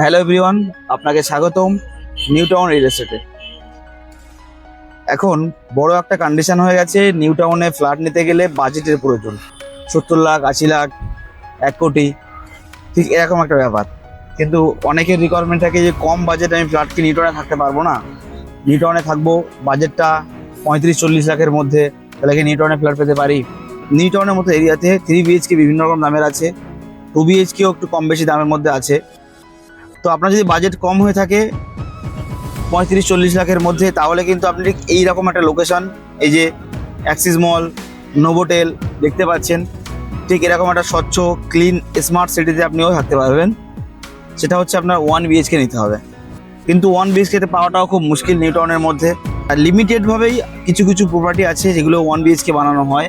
Hello everyone, আপনাকে স্বাগতম new town real এস্টেটে। এখন বড় একটা কন্ডিশন হয়ে গেছে, নিউ টাউনে ফ্ল্যাট নিতে গেলে বাজেটের প্রয়োজন। 70 লাখ, 80 লাখ, 1 কোটি, ঠিক এরকম একটা ব্যাপার। কিন্তু অনেকের রিকোয়ারমেন্ট থাকে যে কম বাজেটে আমি ফ্ল্যাট কি নিউ টাউনে থাকতে পারবো না, নিউ টাউনে থাকবো, বাজেটটা 35-40 লাখের মধ্যে, তাহলে কি নিউ টাউনে ফ্ল্যাট পেতে পারি? নিউ টাউনের মতো এরিয়াতে 3 BHK বিভিন্ন রকম দামের আছে, 2 BHKও একটু কম বেশি দামের মধ্যে আছে। তো আপনার যদি বাজেট কম হয়ে থাকে 35-40 লাখের মধ্যে, তাহলে কিন্তু আপনি ঠিক এইরকম একটা লোকেশন, এই যে অ্যাক্সিস মল, নোভোটেল দেখতে পাচ্ছেন, ঠিক এরকম একটা স্বচ্ছ ক্লিন স্মার্ট সিটিতে আপনিও থাকতে পারবেন। সেটা হচ্ছে আপনার 1 BHK নিতে হবে, কিন্তু 1 BHKতে পাওয়াটাও খুব মুশকিল নিউ টাউনের মধ্যে। আর লিমিটেডভাবেই কিছু কিছু প্রপার্টি আছে যেগুলো 1 BHK বানানো হয়।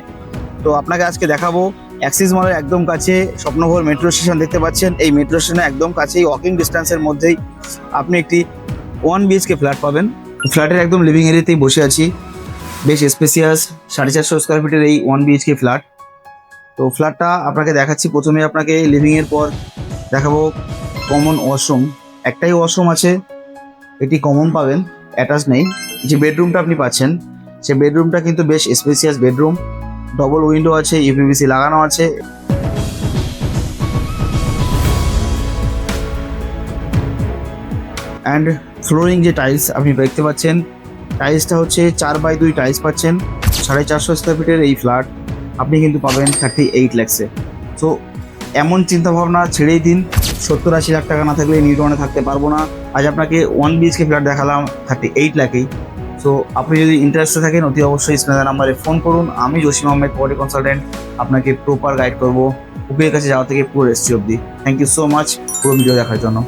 তো আপনাকে আজকে দেখাবো অ্যাক্সিস মলের একদম কাছে স্বপ্নভর মেট্রো স্টেশন দেখতে পাচ্ছেন, এই মেট্রো স্টেশনের একদম কাছেই ওয়াকিং ডিস্টেন্সের মধ্যেই আপনি একটি 1 BHK ফ্ল্যাট পাবেন। ফ্ল্যাটের একদম লিভিং এরিয়াতেই বসে আছি, বেশ স্পেসিয়াস 450 স্কোয়ার ফিটের এই 1 BHK ফ্ল্যাট। তো ফ্ল্যাটটা আপনাকে দেখাচ্ছি। প্রথমে আপনাকে লিভিংয়ের পর দেখাবো কমন ওয়াশরুম। একটাই ওয়াশরুম আছে, এটি কমন পাবেন, অ্যাটাচ নেই। যে বেডরুমটা আপনি পাচ্ছেন, সে বেডরুমটা কিন্তু বেশ স্পেসিয়াস বেডরুম, ডবল উইন্ডো আছে, ইউপিভিসি লাগানো আছে। অ্যান্ড ফ্লোরিং যে টাইলস আপনি দেখতে পাচ্ছেন, টাইলসটা হচ্ছে 4x2 টাইলস পাচ্ছেন। 450 স্কোয়ার ফিটের এই ফ্ল্যাট আপনি কিন্তু পাবেন 38 লাখসে। সো এমন চিন্তাভাবনা ছেড়েই দিন, 70-80 লাখ টাকা না থাকলে নিউ টাউনে থাকতে পারবো না। আজ আপনাকে 1 BHK ফ্ল্যাট দেখালাম 38 লাখেই। সো আপনি যদি ইন্টারেস্টে থাকেন অতি অবশ্যই স্ক্রিনের নাম্বারে ফোন করুন। আমি জসিম আহমেদ, প্রপার্টি কনসালটেন্ট, আপনাকে প্রপার গাইড করবো উকিলের কাছে যাওয়া থেকে পুরো রেস্ট্রি অবধি। থ্যাংক ইউ সো মাচ পুরো ভিডিও দেখার জন্য।